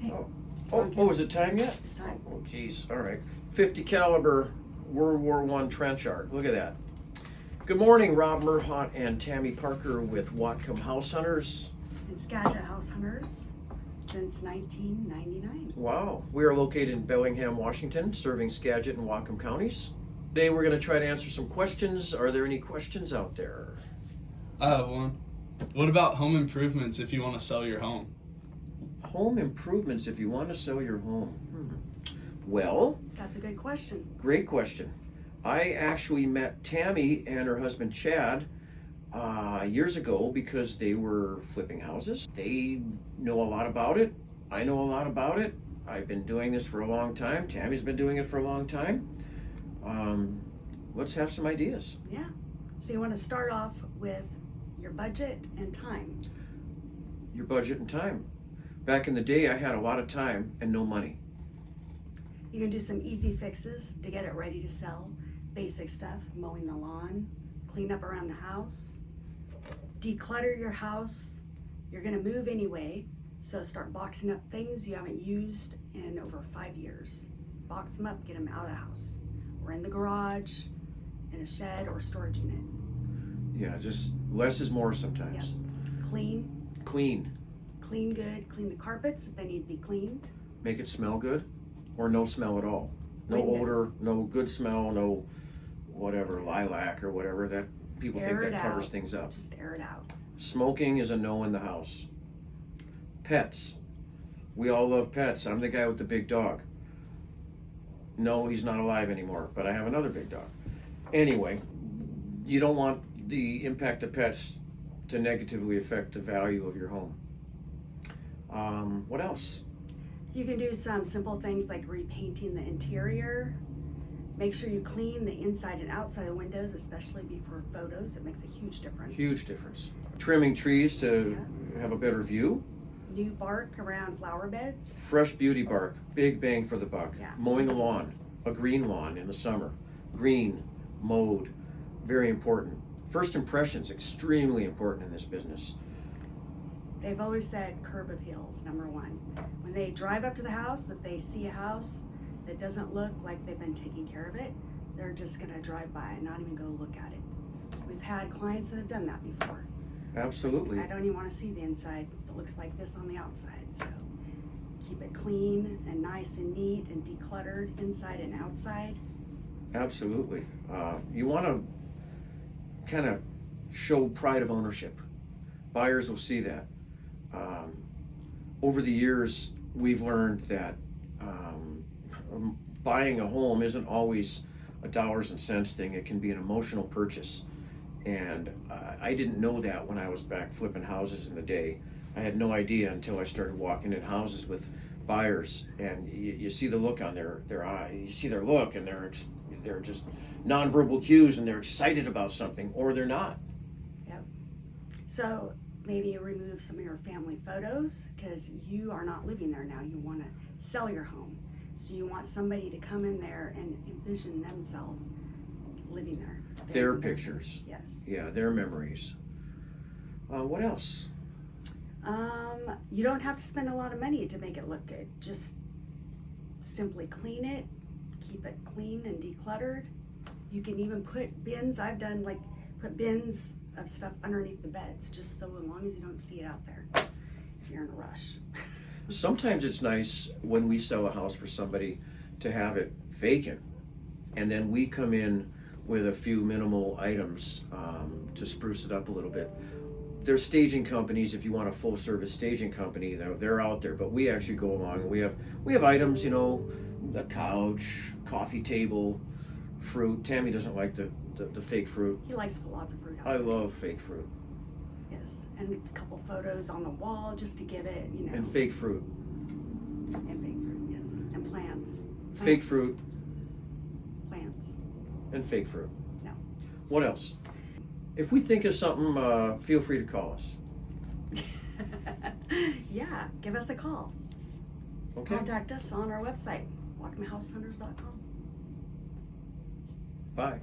Hey. Oh, is it time yet? It's time. Oh, geez. All right. 50 caliber World War I trench arc. Look at that. Good morning, Rob Murhott and Tammy Parker with Whatcom House Hunters. And Skagit House Hunters since 1999. Wow. We are located in Bellingham, Washington, serving Skagit and Whatcom counties. Today we're going to try to answer some questions. Are there any questions out there? I have one. What about home improvements if you want to sell your home? Home improvements if you want to sell your home. Well, That's a good question. great question. I actually met Tammy and her husband Chad years ago because they were flipping houses. They know a lot about it. I know a lot about it. I've been doing this for a long time. Tammy's been doing it for a long time. Let's have some ideas. Yeah. So you want to start off with your budget and time. Your budget and time. Back in the day, I had a lot of time and no money. You can do some easy fixes to get it ready to sell. Basic stuff, mowing the lawn, clean up around the house, declutter your house. You're gonna move anyway, so start boxing up things you haven't used in over 5 years. Box them up, get them out of the house, or in the garage, in a shed or storage unit. Yeah, just less is more sometimes. Clean good, clean the carpets if they need to be cleaned. Make it smell good or no smell at all. No Windows. odor, no good smell, no whatever, lilac or whatever that people think Air that it covers out. things up. Just air it out. Smoking is a no in the house. Pets. We all love pets. I'm the guy with the big dog. No, he's not alive anymore, but I have another big dog. Anyway, you don't want the impact of pets to negatively affect the value of your home. What else? You can do some simple things like repainting the interior. Make sure you clean the inside and outside of windows, especially before photos. It makes a huge difference. Huge difference. Trimming trees to have a better view. New bark around flower beds. Fresh beauty bark, big bang for the buck. Yeah. Mowing the lawn, a green lawn in the summer. Green, mowed, very important. First impressions, extremely important in this business. They've always said curb appeal is number one. When they drive up to the house, if they see a house that doesn't look like they've been taking care of it, they're just gonna drive by and not even go look at it. We've had clients that have done that before. Absolutely. I don't even wanna see the inside that looks like this on the outside, so keep it clean and nice and neat and decluttered inside and outside. Absolutely. You want to kind of show pride of ownership. Buyers will see that. Over the years, we've learned that buying a home isn't always a dollars and cents thing. It can be an emotional purchase. And I didn't know that when I was back flipping houses in the day. I had no idea until I started walking in houses with buyers, and you see the look on their eye. You see their look, and they're just nonverbal cues, and they're excited about something, or they're not. Yep. So maybe you remove some of your family photos because you are not living there now. You want to sell your home. So you want somebody to come in there and envision themselves living there. Their pictures. Yes. Yeah, their memories. What else? You don't have to spend a lot of money to make it look good. Just simply clean it, keep it clean and decluttered. You can even put bins. I've done put bins of stuff underneath the beds, just so as long as you don't see it out there if you're in a rush. Sometimes it's nice when we sell a house for somebody to have it vacant, and then we come in with a few minimal items to spruce it up a little bit. There's staging companies. If you want a full service staging company, they're out there, but we actually go along and we have items, a couch, coffee table, fruit. Tammy doesn't like the fake fruit. He likes to put lots of fruit out. I love fake fruit. Yes, and a couple photos on the wall just to give it, And fake fruit. And fake fruit, yes, and plants. Fake fruit Plants. and fake fruit. No. What else? If we think of something, feel free to call us. Yeah, give us a call. Okay. Contact us on our website, whatcomhousehunters.com. Bye.